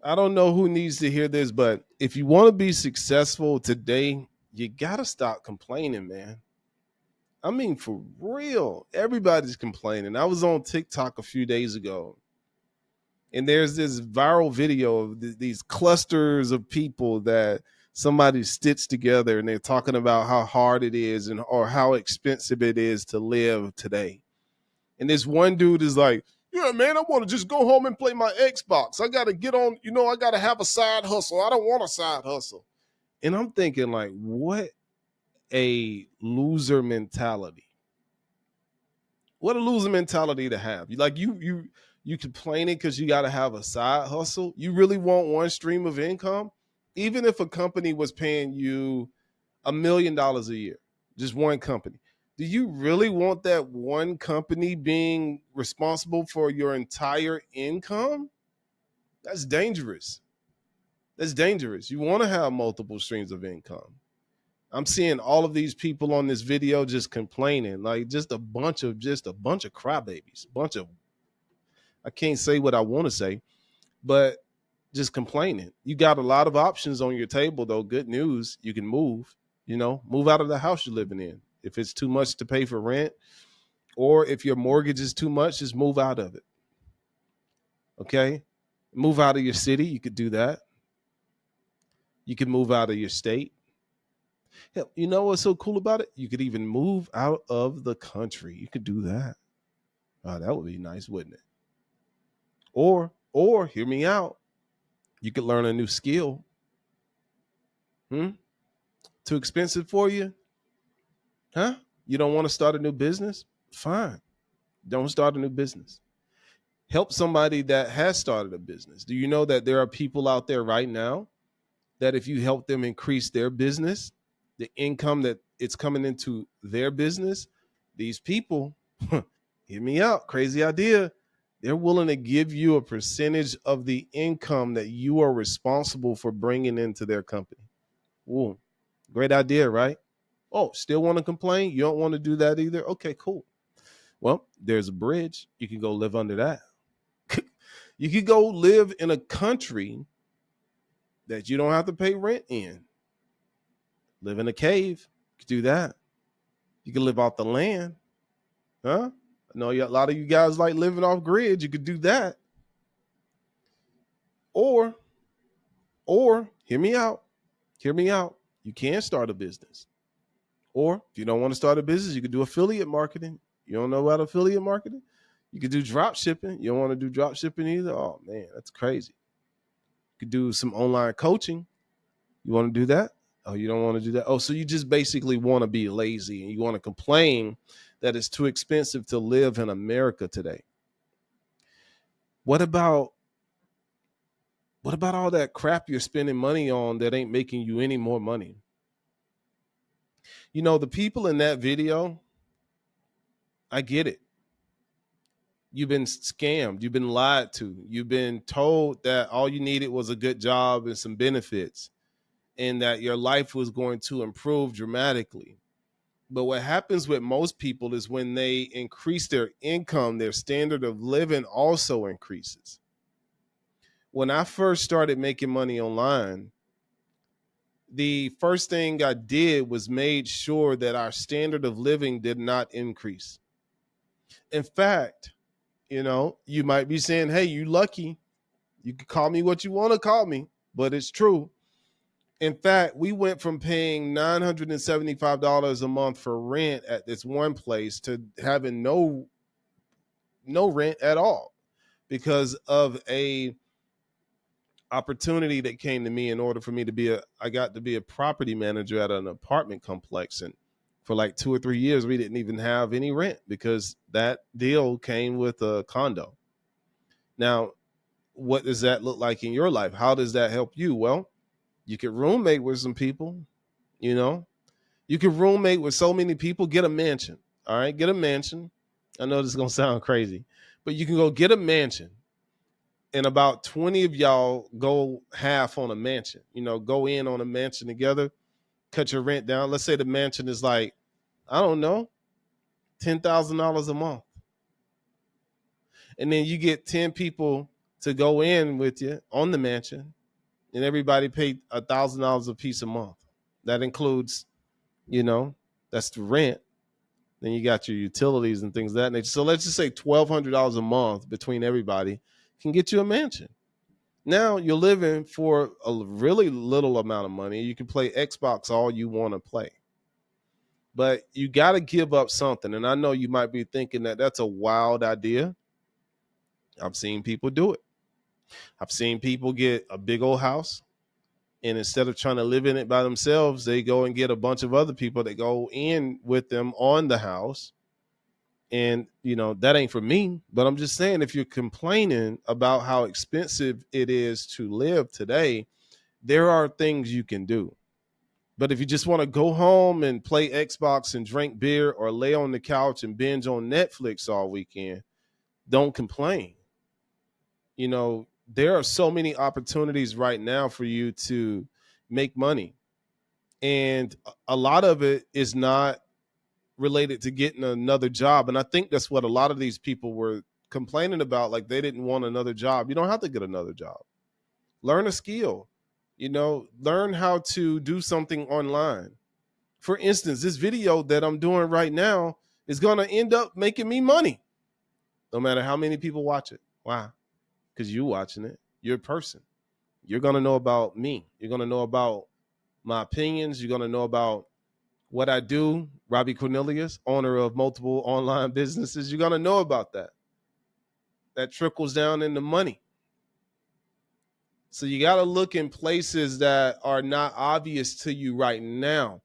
I don't know who needs to hear this, but if you want to be successful today, you got to stop complaining, man. I mean, for real, everybody's complaining. I was on TikTok a few days ago, and there's this viral video of these clusters of people that somebody stitched together, and they're talking about how hard it is and or how expensive it is to live today. And this one dude is like, "Yeah, man, I want to just go home and play my Xbox. I got to get on, I got to have a side hustle. I don't want a side hustle." And I'm thinking, like, what a loser mentality. What a loser mentality to have. Like you complaining because you got to have a side hustle. You really want one stream of income, even if a company was paying you $1 million a year, just one company. Do you really want that one company being responsible for your entire income? That's dangerous. That's dangerous. You want to have multiple streams of income. I'm seeing all of these people on this video just complaining, like just a bunch of crybabies, a bunch of I can't say what I want to say, but just complaining. You got a lot of options on your table though. Good news, you can move, move out of the house you're living in. If it's too much to pay for rent or if your mortgage is too much, just move out of it. Okay? Move out of your city, you could do that. You can move out of your state. Hell, you know what's so cool about it? You could even move out of the country. You could do that. Oh, that would be nice, wouldn't it? Or hear me out. You could learn a new skill. Hmm? Too expensive for you? Huh? You don't want to start a new business? Fine. Don't start a new business. Help somebody that has started a business. Do you know that there are people out there right now that if you help them increase their business, the income that it's coming into their business, these people, hear me out, crazy idea. They're willing to give you a percentage of the income that you are responsible for bringing into their company. Ooh, great idea, right? Oh, still want to complain? You don't want to do that either? Okay, cool. Well, there's a bridge. You can go live under that. You could go live in a country that you don't have to pay rent in. Live in a cave. You could do that. You can live off the land. Huh? I know a lot of you guys like living off grid. You could do that. Or, or hear me out. Hear me out. You can start a business. Or if you don't want to start a business, you could do affiliate marketing. You don't know about affiliate marketing? You could do drop shipping. You don't want to do drop shipping either? Oh man, that's crazy. You could do some online coaching. You want to do that? Oh, you don't want to do that? Oh, so you just basically want to be lazy and you want to complain that it's too expensive to live in America today. What about all that crap you're spending money on that ain't making you any more money? The people in that video, I get it. You've been scammed. You've been lied to. You've been told that all you needed was a good job and some benefits and that your life was going to improve dramatically. But what happens with most people is when they increase their income, their standard of living also increases. When I first started making money online, the first thing I did was made sure that our standard of living did not increase. In fact, you might be saying, hey, you lucky. You can call me what you want to call me, but it's true. In fact, we went from paying $975 a month for rent at this one place to having no rent at all because of a opportunity that came to me in order for me to I got to be a property manager at an apartment complex. And for like 2 or 3 years, we didn't even have any rent because that deal came with a condo. Now, what does that look like in your life? How does that help you? Well, you could roommate with some people, you know, you could roommate with so many people, get a mansion. All right, get a mansion. I know this is going to sound crazy, but you can go get a mansion and about 20 of y'all go half on a mansion, go in on a mansion together, cut your rent down. Let's say the mansion is like, I don't know, $10,000 a month. And then you get 10 people to go in with you on the mansion, and everybody paid $1,000 a piece a month. That includes, you know, that's the rent. Then you got your utilities and things of that nature. So let's just say $1,200 a month between everybody can get you a mansion. Now you're living for a really little amount of money. You can play Xbox all you want to play. But you got to give up something. And I know you might be thinking that that's a wild idea. I've seen people do it. I've seen people get a big old house, and instead of trying to live in it by themselves, they go and get a bunch of other people that go in with them on the house. And, you know, that ain't for me. But I'm just saying, if you're complaining about how expensive it is to live today, there are things you can do. But if you just want to go home and play Xbox and drink beer or lay on the couch and binge on Netflix all weekend, don't complain. You know, there are so many opportunities right now for you to make money. And a lot of it is not related to getting another job. And I think that's what a lot of these people were complaining about. Like, they didn't want another job. You don't have to get another job. Learn a skill, you know, learn how to do something online. For instance, this video that I'm doing right now is going to end up making me money, no matter how many people watch it. Why? Because you're watching it. You're a person. You're going to know about me. You're going to know about my opinions. You're going to know about what I do. Robbie Cornelius, owner of multiple online businesses. You're going to know about that. That trickles down into money. So you got to look in places that are not obvious to you right now.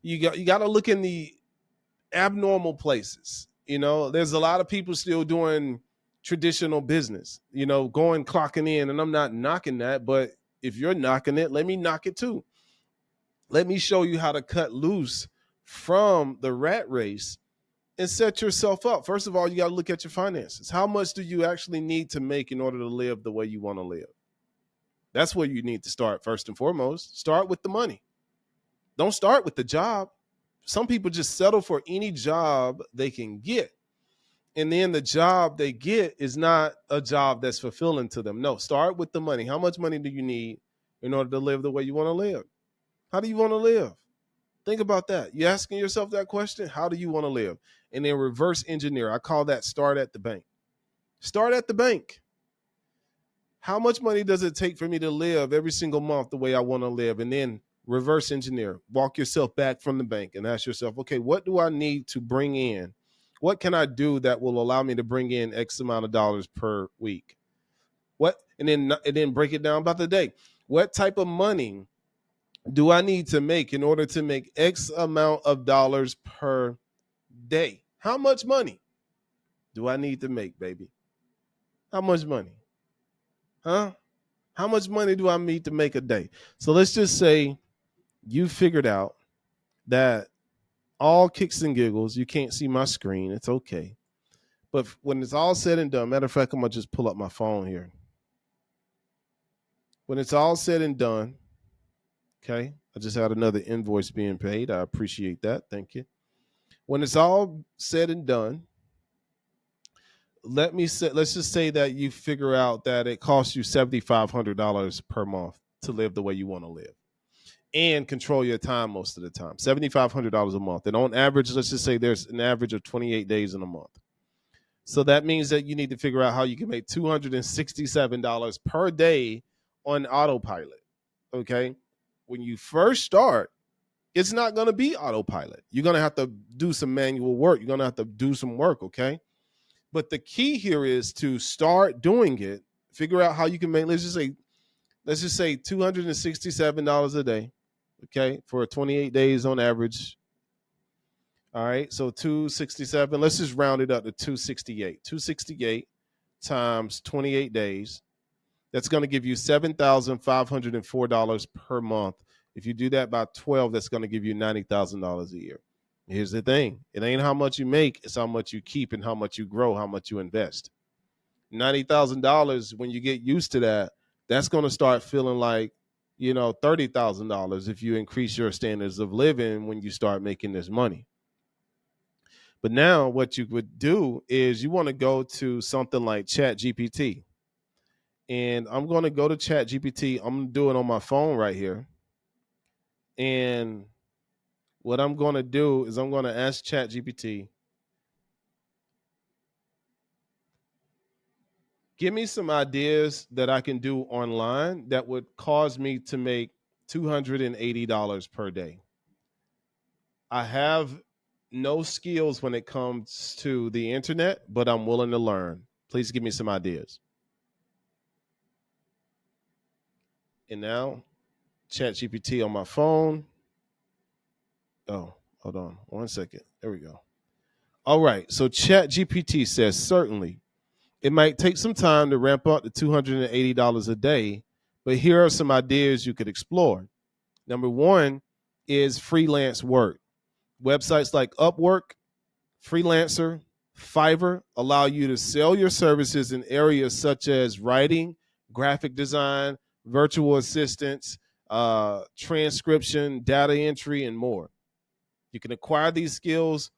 You got to look in the abnormal places. You know, there's a lot of people still doing traditional business, you know, going clocking in, and I'm not knocking that, but if you're knocking it, let me knock it too. Let me show you how to cut loose from the rat race and set yourself up. First of all, you got to look at your finances. How much do you actually need to make in order to live the way you want to live? That's where you need to start first and foremost. Start with the money. Don't start with the job. Some people just settle for any job they can get. And then the job they get is not a job that's fulfilling to them. No, start with the money. How much money do you need in order to live the way you want to live? How do you want to live? Think about that. You're asking yourself that question. How do you want to live? And then reverse engineer. I call that start at the bank. Start at the bank. How much money does it take for me to live every single month the way I want to live? And then reverse engineer. Walk yourself back from the bank and ask yourself, okay, what do I need to bring in? What can I do that will allow me to bring in X amount of dollars per week? What? And then break it down by the day. What type of money do I need to make in order to make X amount of dollars per day? How much money do I need to make, baby? How much money? Huh? How much money do I need to make a day? So let's just say you figured out that all kicks and giggles, you can't see my screen. It's okay. But when it's all said and done, matter of fact, I'm going to just pull up my phone here. When it's all said and done, okay, I just had another invoice being paid. I appreciate that. Thank you. When it's all said and done, let's just say that you figure out that it costs you $7,500 per month to live the way you want to live and control your time most of the time. $7,500 a month. And on average, let's just say there's an average of 28 days in a month. So that means that you need to figure out how you can make $267 per day on autopilot. Okay. When you first start, it's not going to be autopilot. You're going to have to do some manual work. You're going to have to do some work. Okay. But the key here is to start doing it. Figure out how you can make, let's just say $267 a day. Okay. For 28 days on average. All right. So 267, let's just round it up to 268. 268 times 28 days. That's going to give you $7,504 per month. If you do that by 12, that's going to give you $90,000 a year. Here's the thing. It ain't how much you make, it's how much you keep and how much you grow, how much you invest. $90,000, when you get used to that, that's going to start feeling like, you know, $30,000 if you increase your standards of living when you start making this money. But now what you would do is you want to go to something like ChatGPT And I'm going to go to Chat GPT. I'm going to do it on my phone right here. And what I'm going to do is I'm going to ask Chat GPT, give me some ideas that I can do online that would cause me to make $280 per day. I have no skills when it comes to the internet, but I'm willing to learn. Please give me some ideas. And now, Chat GPT on my phone. Oh, hold on 1 second. There we go. All right. So Chat GPT says, certainly, it might take some time to ramp up to $280 a day, but here are some ideas you could explore. Number one is freelance work. Websites like Upwork, Freelancer, Fiverr allow you to sell your services in areas such as writing, graphic design, virtual assistants, transcription, data entry, and more. You can acquire these skills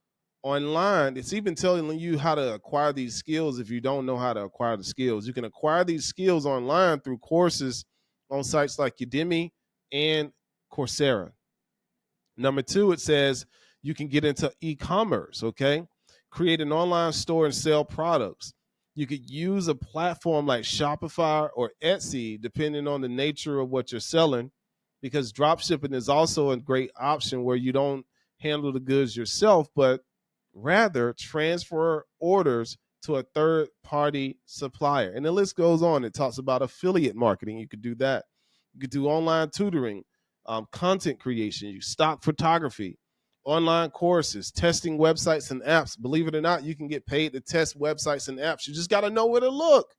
online. It's even telling you how to acquire these skills if you don't know how to acquire the skills. You can acquire these skills online through courses on sites like Udemy and Coursera. Number two, it says you can get into e-commerce, okay? Create an online store and sell products. You could use a platform like Shopify or Etsy, depending on the nature of what you're selling, because drop shipping is also a great option where you don't handle the goods yourself, but rather transfer orders to a third-party supplier. And the list goes on. It talks about affiliate marketing. You could do that. You could do online tutoring, content creation, stock photography, online courses, testing websites and apps. Believe it or not, you can get paid to test websites and apps. You just got to know where to look.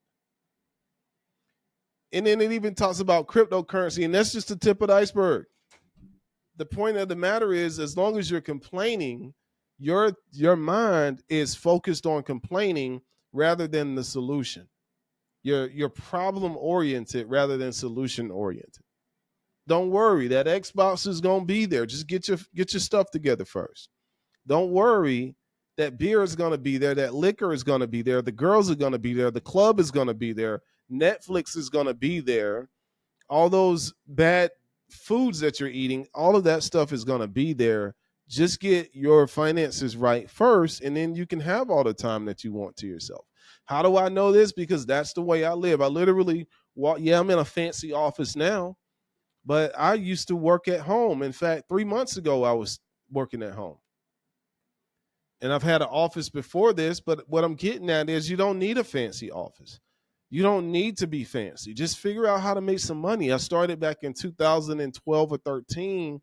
And then it even talks about cryptocurrency, and that's just the tip of the iceberg. The point of the matter is, as long as you're complaining, your mind is focused on complaining rather than the solution. You're problem oriented rather than solution oriented. Don't worry, that Xbox is gonna be there. Just get your stuff together first. Don't worry, that beer is gonna be there, that liquor is gonna be there, the girls are gonna be there, the club is gonna be there, Netflix is gonna be there, all those bad foods that you're eating, all of that stuff is gonna be there. Just get your finances right first, and then you can have all the time that you want to yourself. How do I know this? Because that's the way I live. I literally walk. Yeah, I'm in a fancy office now, but I used to work at home. In fact, 3 months ago, I was working at home. And I've had an office before this, but what I'm getting at is you don't need a fancy office. You don't need to be fancy. Just figure out how to make some money. I started back in 2012 or 13,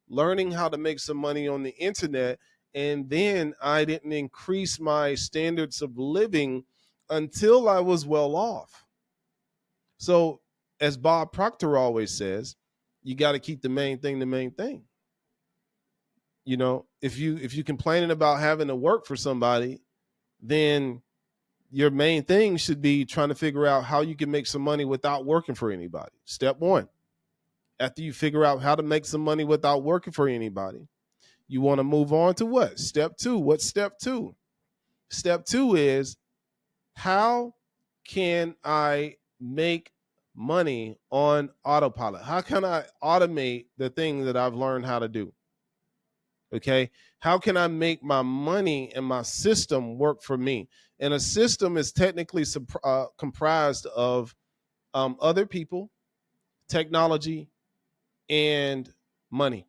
learning how to make some money on the internet. And then I didn't increase my standards of living until I was well off. So, as Bob Proctor always says, you got to keep the main thing the main thing. You know, if you complaining about having to work for somebody, then your main thing should be trying to figure out how you can make some money without working for anybody. Step one. After you figure out how to make some money without working for anybody, you want to move on to what? Step two. What's step two? Step two is, how can I make money on autopilot? How can I automate the thing that I've learned how to do? Okay. How can I make my money and my system work for me? And a system is technically comprised of other people, technology, and money.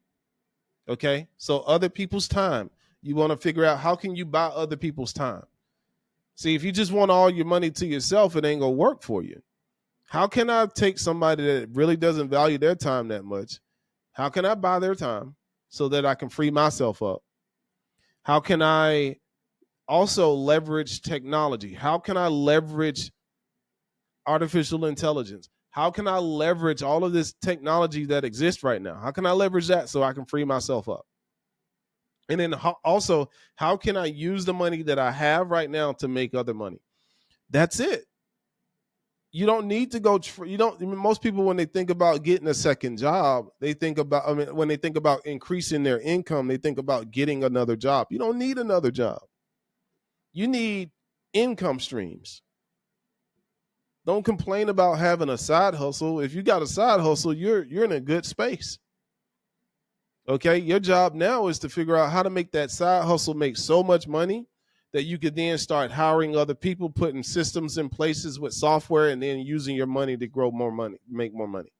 Okay. So other people's time. You want to figure out, how can you buy other people's time? See, if you just want all your money to yourself, it ain't going to work for you. How can I take somebody that really doesn't value their time that much? How can I buy their time so that I can free myself up? How can I also leverage technology? How can I leverage artificial intelligence? How can I leverage all of this technology that exists right now? How can I leverage that so I can free myself up? And then also, how can I use the money that I have right now to make other money? That's it. You don't need to go. Most people, when they think about getting a second job, they think about, when they think about increasing their income, they think about getting another job. You don't need another job. You need income streams. Don't complain about having a side hustle. If you got a side hustle, you're in a good space. Okay, your job now is to figure out how to make that side hustle make so much money that you could then start hiring other people, putting systems in places with software, and then using your money to grow more money, make more money.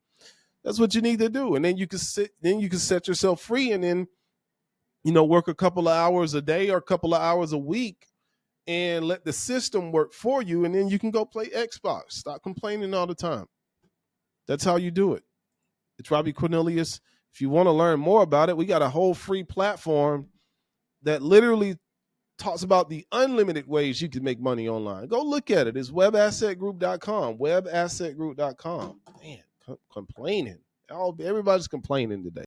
That's what you need to do, and then you can set yourself free, and then work a couple of hours a day or a couple of hours a week, and let the system work for you, and then you can go play Xbox. Stop complaining all the time. That's how you do it. It's Robbie Cornelius. If you want to learn more about it, we got a whole free platform that literally talks about the unlimited ways you can make money online. Go look at it. It's webassetgroup.com. Webassetgroup.com. Man, complaining. Everybody's complaining today.